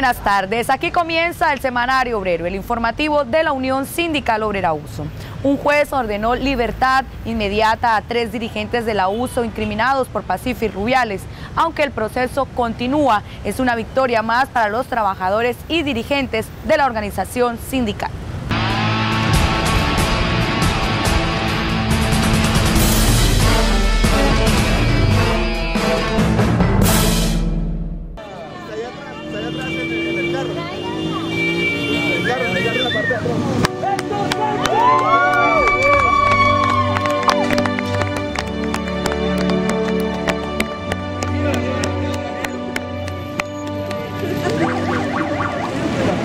Buenas tardes, aquí comienza el Semanario Obrero, el informativo de la Unión Sindical Obrera USO. Un juez ordenó libertad inmediata a 3 dirigentes de la USO incriminados por Pacífic Rubiales. Aunque el proceso continúa, es una victoria más para los trabajadores y dirigentes de la organización sindical.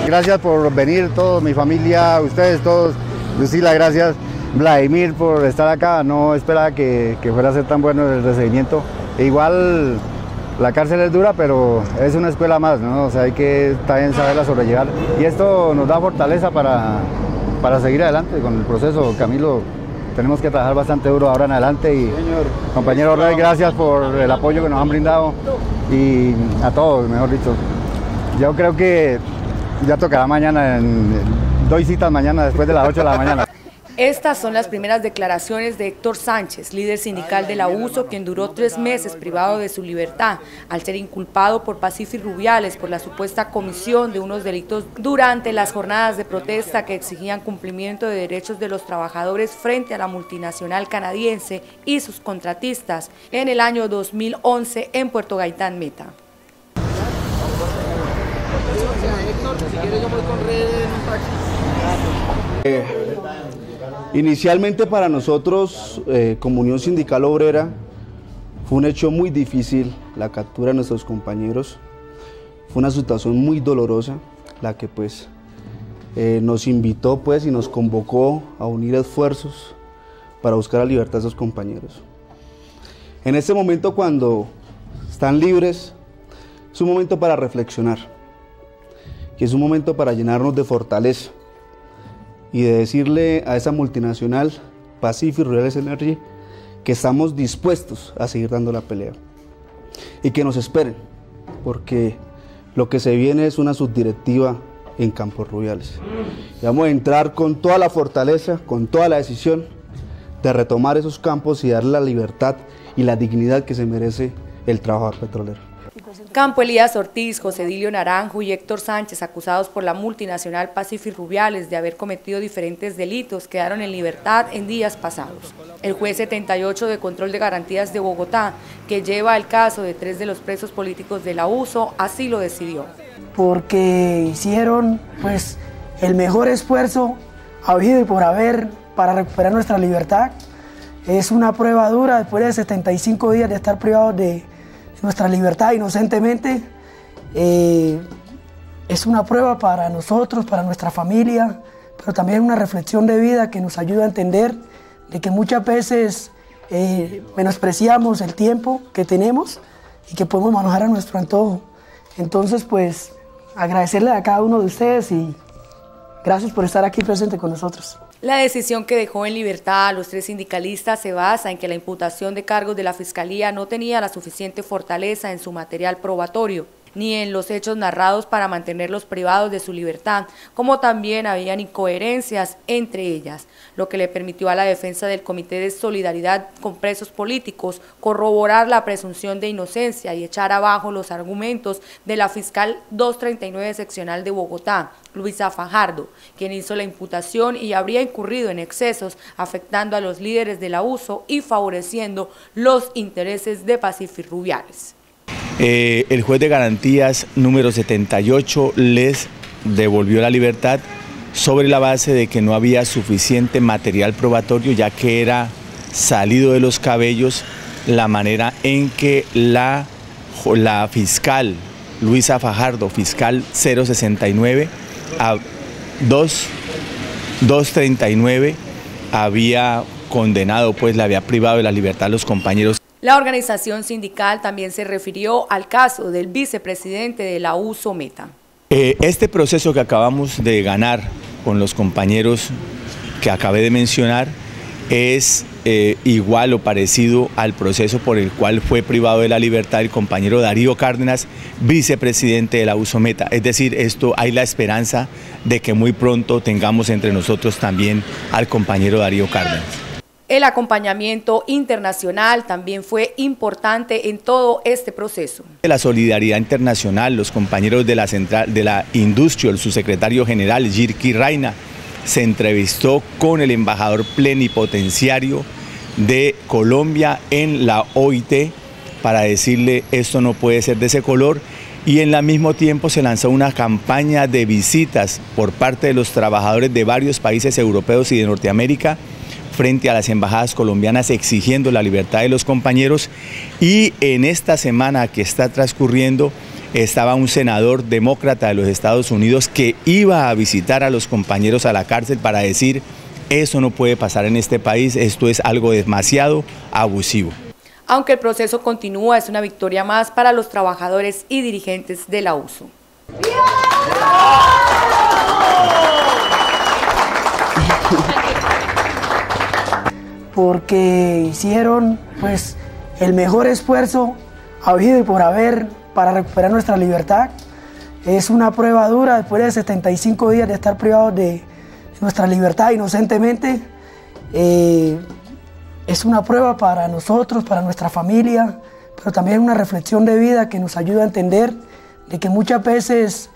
Gracias por venir, todos, mi familia, ustedes todos. Lucila, gracias. Vladimir por estar acá, no esperaba que fuera a ser tan bueno el recibimiento. E igual la cárcel es dura, pero es una escuela más, ¿no? O sea, hay que también saberla sobrellevar. Y esto nos da fortaleza para seguir adelante con el proceso. Camilo, tenemos que trabajar bastante duro ahora en adelante. Y compañero Rey, gracias por el apoyo que nos han brindado. Y a todos, mejor dicho. Yo creo que ya tocará mañana, doy citas mañana después de las 8 de la mañana. Estas son las primeras declaraciones de Héctor Sánchez, líder sindical de la USO, quien duró 3 meses privado de su libertad al ser inculpado por Pacífic Rubiales por la supuesta comisión de unos delitos durante las jornadas de protesta que exigían cumplimiento de derechos de los trabajadores frente a la multinacional canadiense y sus contratistas en el año 2011 en Puerto Gaitán, Meta. Inicialmente para nosotros, como Unión Sindical Obrera, fue un hecho muy difícil la captura de nuestros compañeros. Fue una situación muy dolorosa, la que nos invitó y nos convocó a unir esfuerzos para buscar la libertad de esos compañeros. En este momento, cuando están libres, es un momento para reflexionar, que es un momento para llenarnos de fortaleza y de decirle a esa multinacional Pacífic Rubiales Energy que estamos dispuestos a seguir dando la pelea y que nos esperen, porque lo que se viene es una subdirectiva en Campos Rubiales. Y vamos a entrar con toda la fortaleza, con toda la decisión de retomar esos campos y darle la libertad y la dignidad que se merece el trabajador petrolero. Campo Elías Ortiz, José Dilio Naranjo y Héctor Sánchez, acusados por la multinacional Pacífic Rubiales de haber cometido diferentes delitos, quedaron en libertad en días pasados. El juez 78 de Control de Garantías de Bogotá, que lleva el caso de 3 de los presos políticos de la USO, así lo decidió. Porque hicieron el mejor esfuerzo habido y por haber para recuperar nuestra libertad. Es una prueba dura después de 75 días de estar privados de nuestra libertad inocentemente. Es una prueba para nosotros, para nuestra familia, pero también una reflexión de vida que nos ayuda a entender de que muchas veces menospreciamos el tiempo que tenemos y que podemos manejar a nuestro antojo. Entonces, agradecerle a cada uno de ustedes y gracias por estar aquí presente con nosotros. La decisión que dejó en libertad a los 3 sindicalistas se basa en que la imputación de cargos de la Fiscalía no tenía la suficiente fortaleza en su material probatorio, ni en los hechos narrados para mantenerlos privados de su libertad, como también habían incoherencias entre ellas, lo que le permitió a la defensa del Comité de Solidaridad con Presos Políticos corroborar la presunción de inocencia y echar abajo los argumentos de la fiscal 239 seccional de Bogotá, Luisa Fajardo, quien hizo la imputación y habría incurrido en excesos afectando a los líderes de la USO y favoreciendo los intereses de Pacífic Rubiales. El juez de garantías número 78 les devolvió la libertad sobre la base de que no había suficiente material probatorio, ya que era salido de los cabellos la manera en que la fiscal Luisa Fajardo, fiscal 069 a 239, había condenado, le había privado de la libertad a los compañeros. La organización sindical también se refirió al caso del vicepresidente de la USO Meta. Este proceso que acabamos de ganar con los compañeros que acabé de mencionar es igual o parecido al proceso por el cual fue privado de la libertad el compañero Darío Cárdenas, vicepresidente de la USOMETA. Es decir, hay la esperanza de que muy pronto tengamos entre nosotros también al compañero Darío Cárdenas. El acompañamiento internacional también fue importante en todo este proceso. La solidaridad internacional, los compañeros de la industria, el subsecretario general Jirki Reina, se entrevistó con el embajador plenipotenciario de Colombia en la OIT para decirle esto no puede ser de ese color, y en el mismo tiempo se lanzó una campaña de visitas por parte de los trabajadores de varios países europeos y de Norteamérica frente a las embajadas colombianas exigiendo la libertad de los compañeros. Y en esta semana que está transcurriendo estaba un senador demócrata de los Estados Unidos que iba a visitar a los compañeros a la cárcel para decir eso no puede pasar en este país, esto es algo demasiado abusivo. Aunque el proceso continúa, es una victoria más para los trabajadores y dirigentes de la USO. Porque hicieron pues el mejor esfuerzo habido y por haber para recuperar nuestra libertad. Es una prueba dura después de 75 días de estar privados de nuestra libertad inocentemente. Es una prueba para nosotros, para nuestra familia, pero también una reflexión de vida que nos ayuda a entender de que muchas veces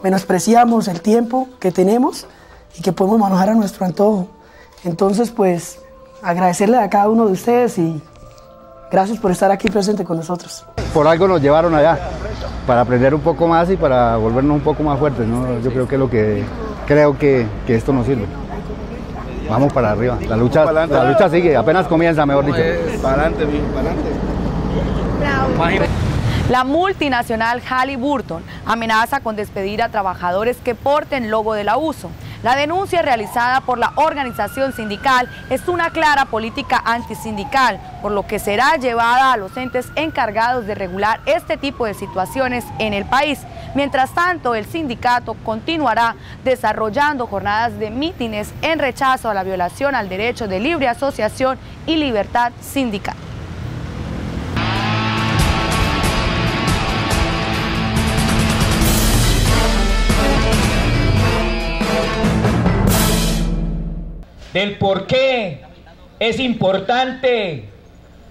menospreciamos el tiempo que tenemos y que podemos manejar a nuestro antojo. Entonces, pues, agradecerle a cada uno de ustedes y gracias por estar aquí presente con nosotros. Por algo nos llevaron allá, para aprender un poco más y para volvernos un poco más fuertes, ¿no? Yo creo que es lo que esto nos sirve. Vamos para arriba, la lucha sigue, apenas comienza, mejor dicho. Para adelante, mijo, para adelante. La multinacional Halliburton amenaza con despedir a trabajadores que porten logo de la USO. La denuncia realizada por la organización sindical es una clara política antisindical, por lo que será llevada a los entes encargados de regular este tipo de situaciones en el país. Mientras tanto, el sindicato continuará desarrollando jornadas de mítines en rechazo a la violación al derecho de libre asociación y libertad sindical. Del por qué es importante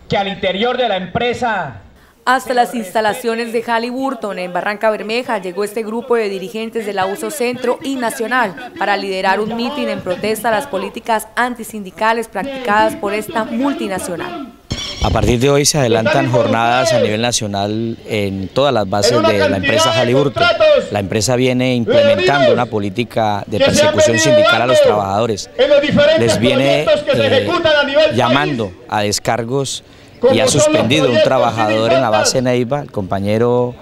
que al interior de la empresa... Hasta las instalaciones de Halliburton en Barranca Bermeja llegó este grupo de dirigentes de la USO Centro y Nacional para liderar un mitin en protesta a las políticas antisindicales practicadas por esta multinacional. A partir de hoy se adelantan jornadas a nivel nacional en todas las bases de la empresa Halliburton. La empresa viene implementando una política de persecución sindical a los trabajadores. Les viene llamando a descargos y ha suspendido un trabajador en la base Neiva, el compañero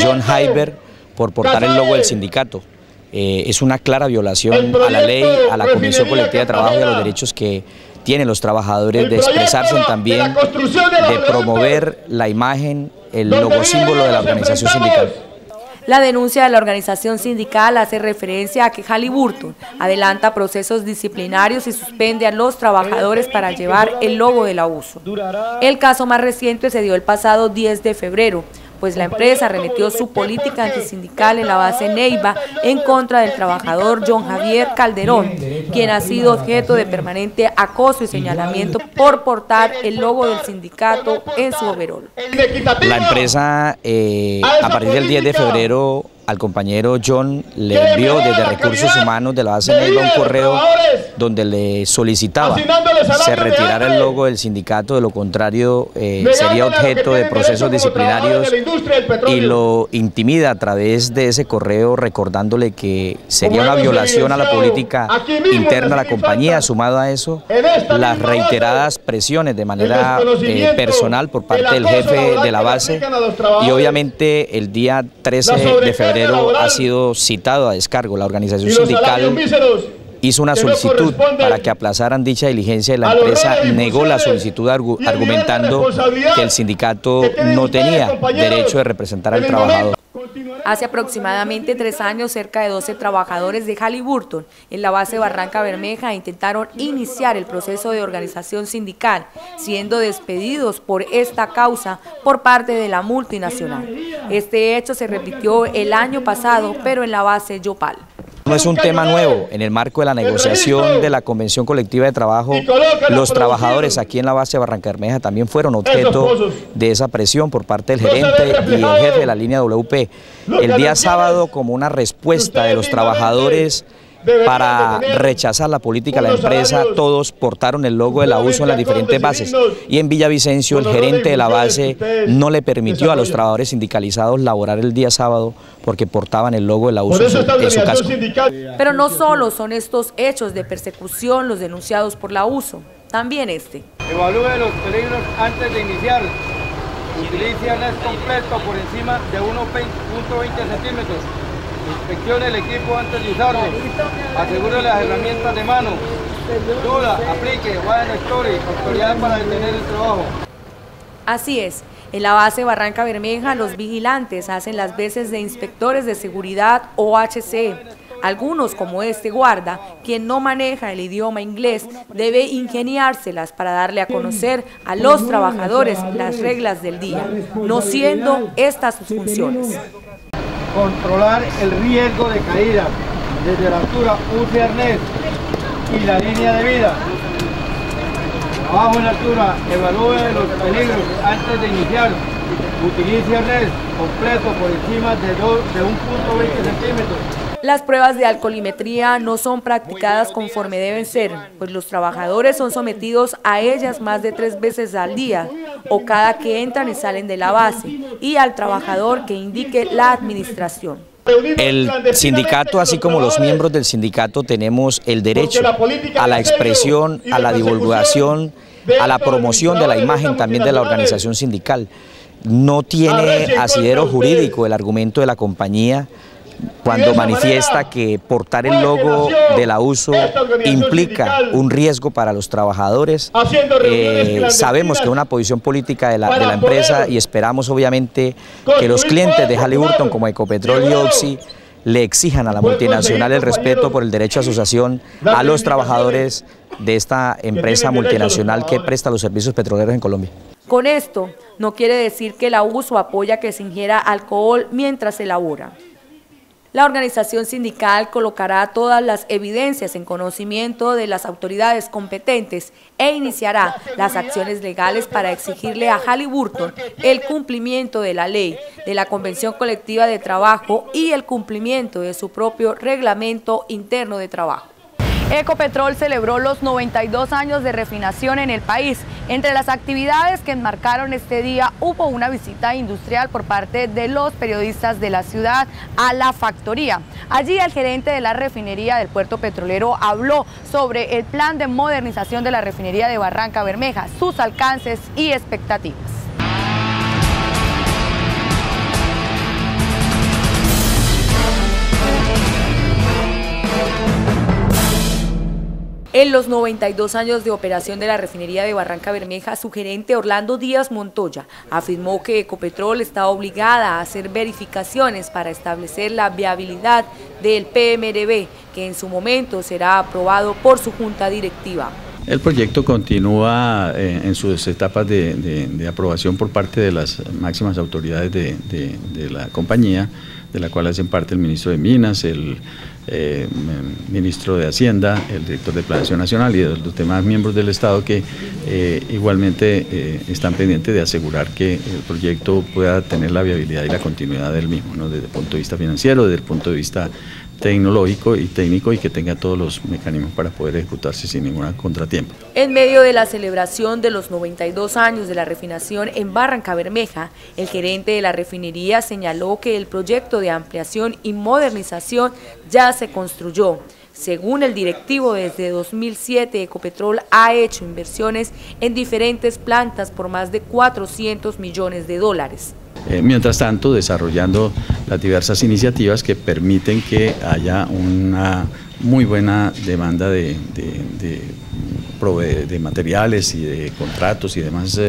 John Heiber, por portar el logo del sindicato. Es una clara violación a la ley, a la Convención Colectiva de Trabajo y a los derechos que tienen los trabajadores de expresarse también, de promover la imagen, el logo símbolo de la organización sindical. La denuncia de la organización sindical hace referencia a que Halliburton adelanta procesos disciplinarios y suspende a los trabajadores para llevar el logo de la USO. El caso más reciente se dio el pasado 10 de febrero, pues la empresa arremetió su política antisindical en la base Neiva en contra del trabajador John Javier Calderón, quien ha sido objeto de permanente acoso y señalamiento por portar el logo del sindicato en su overol. La empresa, a partir del 10 de febrero, al compañero John le envió desde Recursos Humanos de la base Neiva un correo donde le solicitaba se retirara el logo del sindicato, de lo contrario sería objeto de procesos disciplinarios, y lo intimida a través de ese correo recordándole que sería una violación a la política interna de la compañía. Sumado a eso, las reiteradas presiones de manera personal por parte del jefe de la base, y obviamente el día 13 de febrero ha sido citado a descargo. La organización sindical hizo una solicitud para que aplazaran dicha diligencia y la empresa negó la solicitud argumentando que el sindicato no tenía derecho de representar al trabajador. Hace aproximadamente 3 años, cerca de 12 trabajadores de Halliburton en la base Barranca Bermeja intentaron iniciar el proceso de organización sindical, siendo despedidos por esta causa por parte de la multinacional. Este hecho se repitió el año pasado, pero en la base Yopal. No es un tema nuevo. En el marco de la negociación de la Convención Colectiva de Trabajo, los trabajadores aquí en la base de Barranca Bermeja también fueron objeto de esa presión por parte del gerente y el jefe de la línea WP. El día sábado, como una respuesta de los trabajadores para rechazar la política de la empresa, todos portaron el logo de la USO en las diferentes bases, y en Villavicencio el gerente de la base no le permitió a los trabajadores sindicalizados laborar el día sábado porque portaban el logo de la USO en su casco. Pero no solo son estos hechos de persecución los denunciados por la USO, también este. Evalúe los peligros antes de iniciar. Utilice arnés completo por encima de 1.20 centímetros. Inspeccione el equipo antes de usarlo. Asegure las herramientas de mano. Duda, aplique, vaya en autoridad para detener el trabajo. Así es, en la base Barranca Bermeja los vigilantes hacen las veces de inspectores de seguridad OHC. Algunos, como este guarda, quien no maneja el idioma inglés, debe ingeniárselas para darle a conocer a los trabajadores las reglas del día, no siendo estas sus funciones. Controlar el riesgo de caída. Desde la altura, use arnés y la línea de vida. Abajo en la altura, evalúe los peligros antes de iniciar. Utilice arnés completo por encima de 1.20 centímetros. Las pruebas de alcoholimetría no son practicadas conforme deben ser, pues los trabajadores son sometidos a ellas más de 3 veces al día, o cada que entran y salen de la base, y al trabajador que indique la administración. El sindicato, así como los miembros del sindicato, tenemos el derecho a la expresión, a la divulgación, a la promoción de la imagen también de la organización sindical. No tiene asidero jurídico el argumento de la compañía cuando manifiesta que portar el logo de la USO implica un riesgo para los trabajadores. Sabemos que es una posición política de la empresa, y esperamos obviamente que los clientes de Halliburton como Ecopetrol y Oxy le exijan a la multinacional el respeto por el derecho a asociación a los trabajadores de esta empresa multinacional que presta los servicios petroleros en Colombia. Con esto no quiere decir que la USO apoya que se ingiera alcohol mientras se elabora. La organización sindical colocará todas las evidencias en conocimiento de las autoridades competentes e iniciará las acciones legales para exigirle a Halliburton el cumplimiento de la ley, de la Convención Colectiva de Trabajo y el cumplimiento de su propio reglamento interno de trabajo. Ecopetrol celebró los 92 años de refinación en el país. Entre las actividades que enmarcaron este día hubo una visita industrial por parte de los periodistas de la ciudad a la factoría. Allí el gerente de la refinería del puerto petrolero habló sobre el plan de modernización de la refinería de Barranca Bermeja, sus alcances y expectativas. En los 92 años de operación de la refinería de Barranca Bermeja, su gerente Orlando Díaz Montoya afirmó que Ecopetrol está obligada a hacer verificaciones para establecer la viabilidad del PMRB, que en su momento será aprobado por su junta directiva. El proyecto continúa en sus etapas de aprobación por parte de las máximas autoridades de la compañía, de la cual hacen parte el ministro de Minas, el ministro de Hacienda, el director de Planeación Nacional y los demás miembros del Estado que igualmente están pendientes de asegurar que el proyecto pueda tener la viabilidad y la continuidad del mismo, ¿no? Desde el punto de vista financiero, desde el punto de vista tecnológico y técnico, y que tenga todos los mecanismos para poder ejecutarse sin ningún contratiempo. En medio de la celebración de los 92 años de la refinación en Barranca Bermeja, el gerente de la refinería señaló que el proyecto de ampliación y modernización ya se construyó. Según el directivo, desde 2007 Ecopetrol ha hecho inversiones en diferentes plantas por más de 400 millones de dólares. Mientras tanto, desarrollando las diversas iniciativas que permiten que haya una muy buena demanda de de materiales y de contratos y demás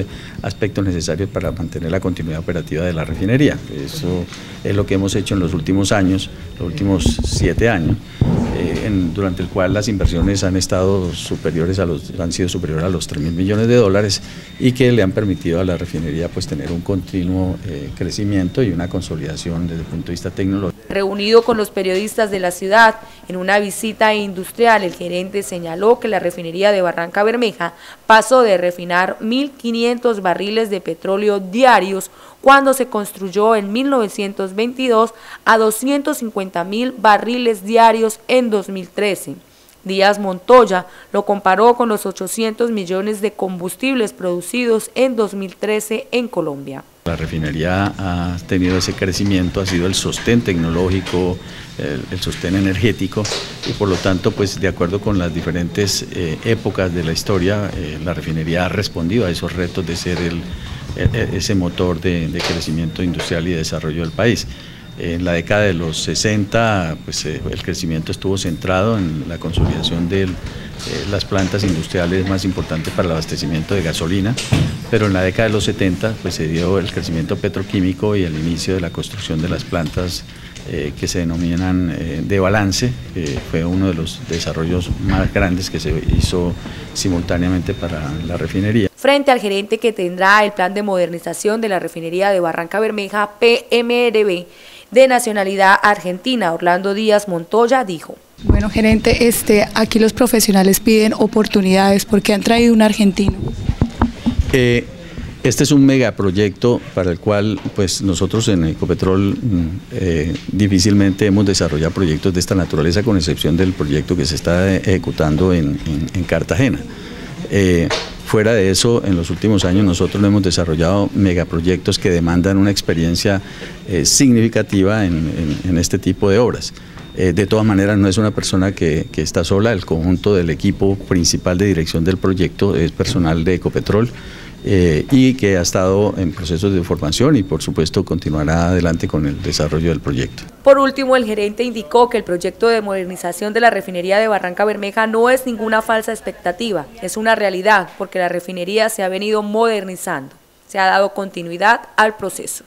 aspectos necesarios para mantener la continuidad operativa de la refinería. Eso es lo que hemos hecho en los últimos años, los últimos 7 años, durante el cual las inversiones han sido superiores a los 3.000 millones de dólares y que le han permitido a la refinería pues tener un continuo crecimiento y una consolidación desde el punto de vista tecnológico. Reunido con los periodistas de la ciudad en una visita industrial, el gerente señaló que la refinería de Barranca Bermeja pasó de refinar 1.500 barriles de petróleo diarios cuando se construyó en 1922 a 250.000 barriles diarios en 2013. Díaz Montoya lo comparó con los 800 millones de combustibles producidos en 2013 en Colombia. La refinería ha tenido ese crecimiento, ha sido el sostén tecnológico, el sostén energético y por lo tanto, pues de acuerdo con las diferentes épocas de la historia, la refinería ha respondido a esos retos de ser ese motor de crecimiento industrial y desarrollo del país. En la década de los 60, pues, el crecimiento estuvo centrado en la consolidación de las plantas industriales más importantes para el abastecimiento de gasolina, pero en la década de los 70 pues, se dio el crecimiento petroquímico y el inicio de la construcción de las plantas que se denominan de balance, fue uno de los desarrollos más grandes que se hizo simultáneamente para la refinería. Frente al gerente que tendrá el plan de modernización de la refinería de Barranca Bermeja, PMRB, de nacionalidad argentina, Orlando Díaz Montoya, dijo: Bueno, gerente, aquí los profesionales piden oportunidades porque han traído un argentino. Este es un megaproyecto para el cual pues nosotros en Ecopetrol difícilmente hemos desarrollado proyectos de esta naturaleza, con excepción del proyecto que se está ejecutando en Cartagena. Fuera de eso, en los últimos años nosotros hemos desarrollado megaproyectos que demandan una experiencia significativa en este tipo de obras. De todas maneras, no es una persona que está sola, el conjunto del equipo principal de dirección del proyecto es personal de Ecopetrol y que ha estado en procesos de formación y por supuesto continuará adelante con el desarrollo del proyecto. Por último, el gerente indicó que el proyecto de modernización de la refinería de Barranca Bermeja no es ninguna falsa expectativa, es una realidad porque la refinería se ha venido modernizando, se ha dado continuidad al proceso.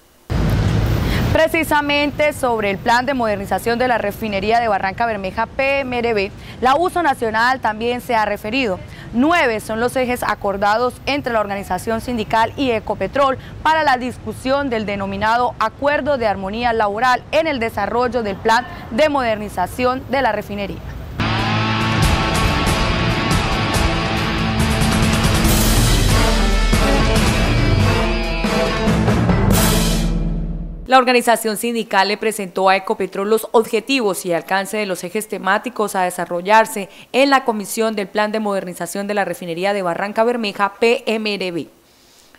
Precisamente sobre el plan de modernización de la refinería de Barranca Bermeja PMRB, la Uso Nacional también se ha referido. 9 son los ejes acordados entre la organización sindical y Ecopetrol para la discusión del denominado Acuerdo de Armonía Laboral en el desarrollo del plan de modernización de la refinería. La organización sindical le presentó a Ecopetrol los objetivos y alcance de los ejes temáticos a desarrollarse en la comisión del Plan de Modernización de la Refinería de Barranca Bermeja, PMRB.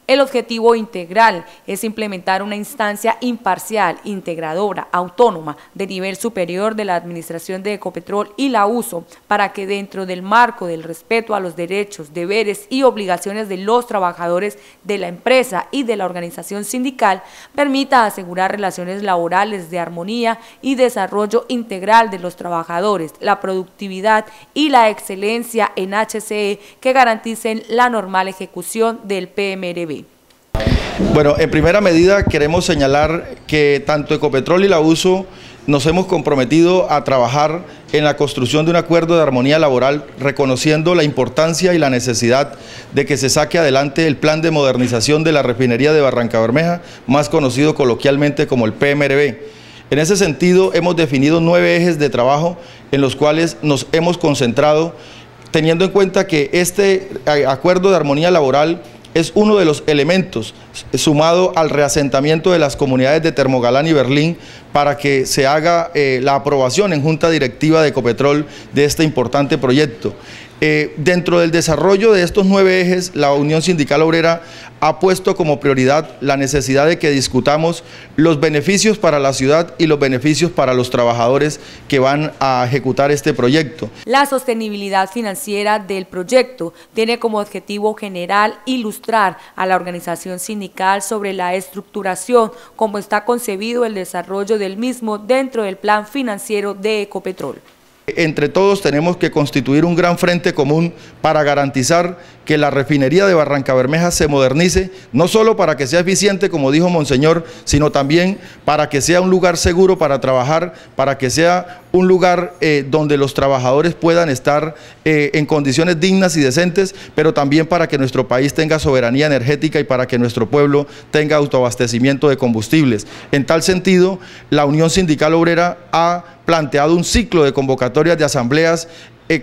El objetivo integral es implementar una instancia imparcial, integradora, autónoma, de nivel superior de la administración de Ecopetrol y la USO, para que dentro del marco del respeto a los derechos, deberes y obligaciones de los trabajadores de la empresa y de la organización sindical, permita asegurar relaciones laborales de armonía y desarrollo integral de los trabajadores, la productividad y la excelencia en HSE que garanticen la normal ejecución del PMRB. Bueno, en primera medida queremos señalar que tanto Ecopetrol y la USO nos hemos comprometido a trabajar en la construcción de un acuerdo de armonía laboral, reconociendo la importancia y la necesidad de que se saque adelante el plan de modernización de la refinería de Barranca Bermeja, más conocido coloquialmente como el PMRB. En ese sentido, hemos definido 9 ejes de trabajo en los cuales nos hemos concentrado, teniendo en cuenta que este acuerdo de armonía laboral es uno de los elementos sumado al reasentamiento de las comunidades de Termogalán y Berlín para que se haga la aprobación en Junta Directiva de Ecopetrol de este importante proyecto. Dentro del desarrollo de estos 9 ejes, la Unión Sindical Obrera ha puesto como prioridad la necesidad de que discutamos los beneficios para la ciudad y los beneficios para los trabajadores que van a ejecutar este proyecto. La sostenibilidad financiera del proyecto tiene como objetivo general ilustrar a la organización sindical sobre la estructuración, como está concebido el desarrollo del mismo dentro del plan financiero de Ecopetrol. Entre todos tenemos que constituir un gran frente común para garantizar que la refinería de Barrancabermeja se modernice, no solo para que sea eficiente, como dijo Monseñor, sino también para que sea un lugar seguro para trabajar, para que sea un lugar donde los trabajadores puedan estar en condiciones dignas y decentes, pero también para que nuestro país tenga soberanía energética y para que nuestro pueblo tenga autoabastecimiento de combustibles. En tal sentido, la Unión Sindical Obrera ha planteado un ciclo de convocatorias de asambleas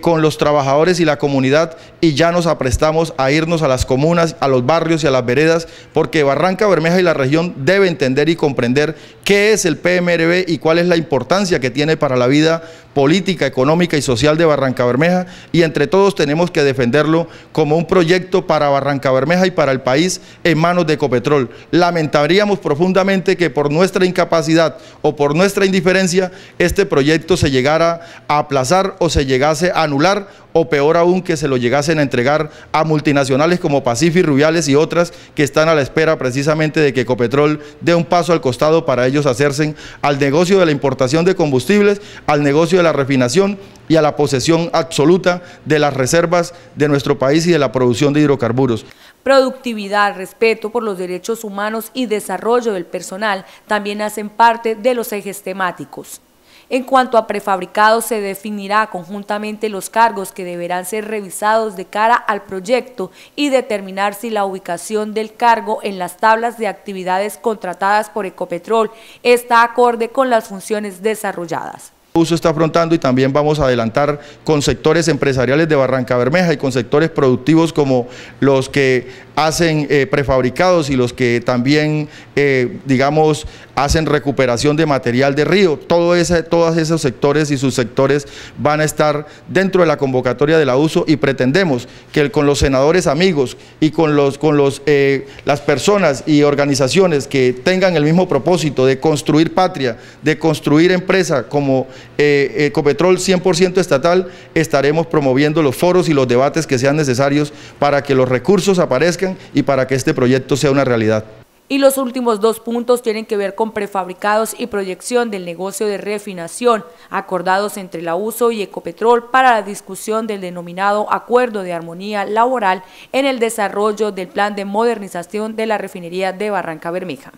con los trabajadores y la comunidad, y ya nos aprestamos a irnos a las comunas, a los barrios y a las veredas, porque Barrancabermeja y la región debe entender y comprender qué es el PMRB y cuál es la importancia que tiene para la vida política, económica y social de Barrancabermeja, y entre todos tenemos que defenderlo como un proyecto para Barrancabermeja y para el país en manos de Ecopetrol. Lamentaríamos profundamente que por nuestra incapacidad o por nuestra indiferencia este proyecto se llegara a aplazar o se llegase a anular, o peor aún que se lo llegasen a entregar a multinacionales como Pacific, Rubiales y otras que están a la espera precisamente de que Ecopetrol dé un paso al costado para ellos hacerse al negocio de la importación de combustibles, al negocio de la refinación y a la posesión absoluta de las reservas de nuestro país y de la producción de hidrocarburos. Productividad, respeto por los derechos humanos y desarrollo del personal también hacen parte de los ejes temáticos. En cuanto a prefabricados, se definirá conjuntamente los cargos que deberán ser revisados de cara al proyecto y determinar si la ubicación del cargo en las tablas de actividades contratadas por Ecopetrol está acorde con las funciones desarrolladas. Uso está afrontando, y también vamos a adelantar con sectores empresariales de Barrancabermeja y con sectores productivos como los que hacen prefabricados y los que también, digamos, hacen recuperación de material de río. Todos esos sectores y subsectores van a estar dentro de la convocatoria de la USO, y pretendemos que con los senadores amigos y con las personas y organizaciones que tengan el mismo propósito de construir patria, de construir empresa como Ecopetrol 100% estatal, estaremos promoviendo los foros y los debates que sean necesarios para que los recursos aparezcan y para que este proyecto sea una realidad. Y los últimos dos puntos tienen que ver con prefabricados y proyección del negocio de refinación, acordados entre la USO y Ecopetrol para la discusión del denominado Acuerdo de Armonía Laboral en el desarrollo del plan de modernización de la refinería de Barrancabermeja.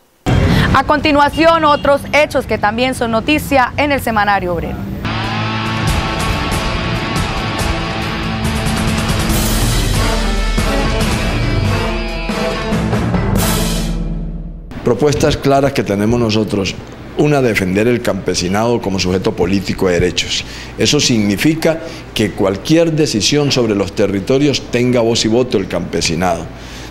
A continuación, otros hechos que también son noticia en el Semanario Obrero. Propuestas claras que tenemos nosotros. Una, defender el campesinado como sujeto político de derechos. Eso significa que cualquier decisión sobre los territorios tenga voz y voto el campesinado.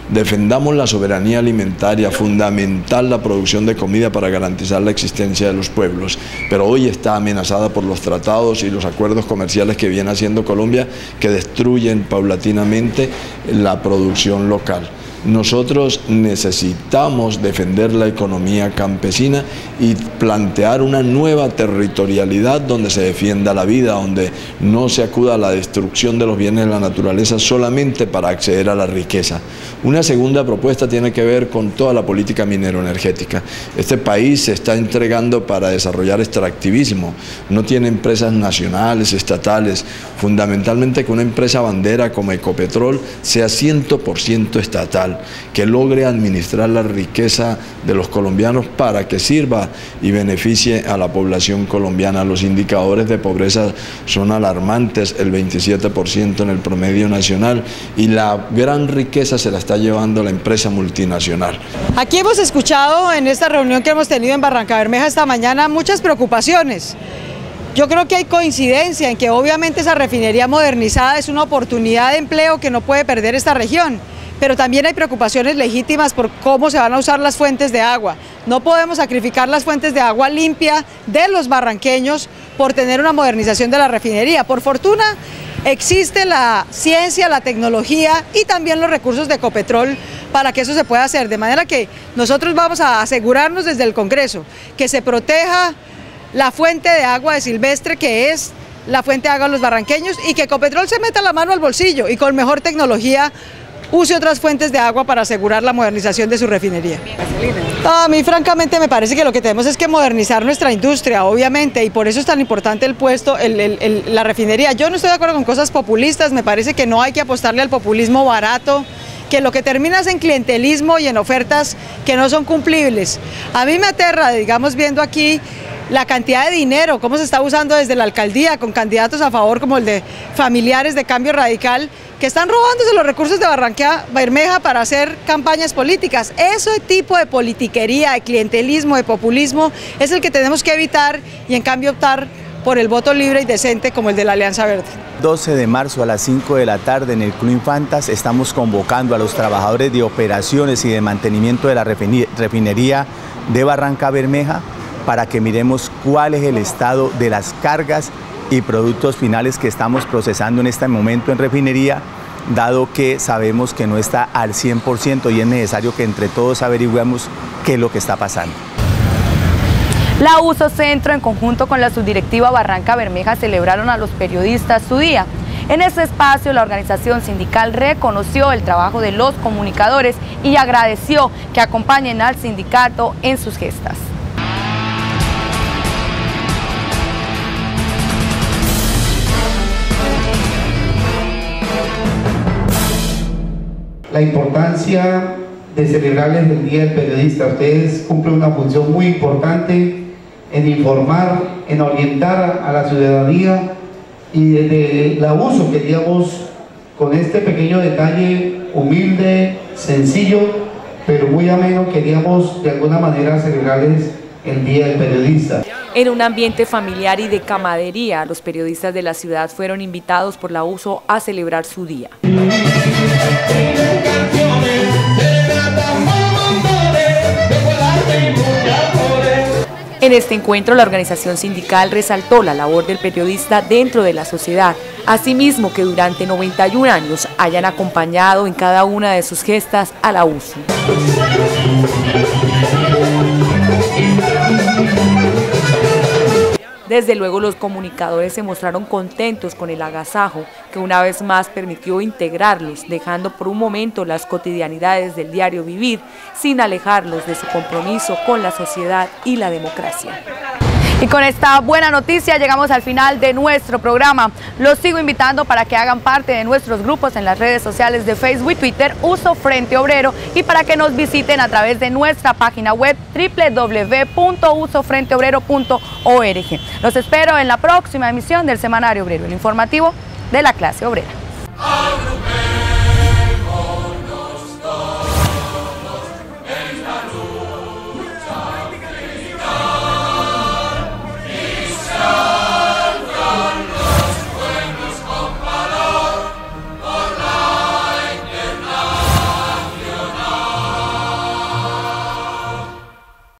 Defendamos la soberanía alimentaria, fundamental la producción de comida para garantizar la existencia de los pueblos, pero hoy está amenazada por los tratados y los acuerdos comerciales que viene haciendo Colombia, que destruyen paulatinamente la producción local. Nosotros necesitamos defender la economía campesina y plantear una nueva territorialidad donde se defienda la vida, donde no se acuda a la destrucción de los bienes de la naturaleza solamente para acceder a la riqueza. Una segunda propuesta tiene que ver con toda la política minero-energética. Este país se está entregando para desarrollar extractivismo, no tiene empresas nacionales, estatales, fundamentalmente que una empresa bandera como Ecopetrol sea 100% estatal, que logre administrar la riqueza de los colombianos para que sirva y beneficie a la población colombiana. Los indicadores de pobreza son alarmantes, el 27% en el promedio nacional, y la gran riqueza se la está llevando la empresa multinacional. Aquí hemos escuchado en esta reunión que hemos tenido en Barrancabermeja esta mañana muchas preocupaciones. Yo creo que hay coincidencia en que obviamente esa refinería modernizada es una oportunidad de empleo que no puede perder esta región, pero también hay preocupaciones legítimas por cómo se van a usar las fuentes de agua. No podemos sacrificar las fuentes de agua limpia de los barranqueños por tener una modernización de la refinería. Por fortuna existe la ciencia, la tecnología y también los recursos de Ecopetrol para que eso se pueda hacer, de manera que nosotros vamos a asegurarnos desde el Congreso que se proteja la fuente de agua de Silvestre, que es la fuente de agua de los barranqueños, y que Ecopetrol se meta la mano al bolsillo y con mejor tecnología use otras fuentes de agua para asegurar la modernización de su refinería. A mí francamente me parece que lo que tenemos es que modernizar nuestra industria, obviamente, y por eso es tan importante la refinería. Yo no estoy de acuerdo con cosas populistas, me parece que no hay que apostarle al populismo barato, que lo que termina es en clientelismo y en ofertas que no son cumplibles. A mí me aterra, digamos, viendo aquí la cantidad de dinero, cómo se está usando desde la alcaldía con candidatos a favor como el de familiares de Cambio Radical, que están robándose los recursos de Barranca Bermeja para hacer campañas políticas. Ese tipo de politiquería, de clientelismo, de populismo es el que tenemos que evitar y en cambio optar por el voto libre y decente como el de la Alianza Verde. 12 de marzo a las 5 de la tarde en el Club Infantas estamos convocando a los trabajadores de operaciones y de mantenimiento de la refinería de Barranca Bermeja para que miremos cuál es el estado de las cargas y productos finales que estamos procesando en este momento en refinería, dado que sabemos que no está al 100% y es necesario que entre todos averigüemos qué es lo que está pasando. La USO Centro, en conjunto con la subdirectiva Barranca Bermeja, celebraron a los periodistas su día. En ese espacio, la organización sindical reconoció el trabajo de los comunicadores y agradeció que acompañen al sindicato en sus gestas. La importancia de celebrarles el Día del Periodista. Ustedes cumplen una función muy importante en informar, en orientar a la ciudadanía, y desde la USO queríamos, con este pequeño detalle humilde, sencillo, pero muy ameno, queríamos de alguna manera celebrarles el Día del Periodista. En un ambiente familiar y de camaradería, los periodistas de la ciudad fueron invitados por la USO a celebrar su día. En este encuentro, la organización sindical resaltó la labor del periodista dentro de la sociedad, asimismo que durante 91 años hayan acompañado en cada una de sus gestas a la USO. Desde luego, los comunicadores se mostraron contentos con el agasajo que una vez más permitió integrarlos, dejando por un momento las cotidianidades del diario vivir, sin alejarlos de su compromiso con la sociedad y la democracia. Y con esta buena noticia llegamos al final de nuestro programa. Los sigo invitando para que hagan parte de nuestros grupos en las redes sociales de Facebook y Twitter, USO Frente Obrero, y para que nos visiten a través de nuestra página web www.usofrenteobrero.org. Los espero en la próxima emisión del Semanario Obrero, el informativo de la clase obrera.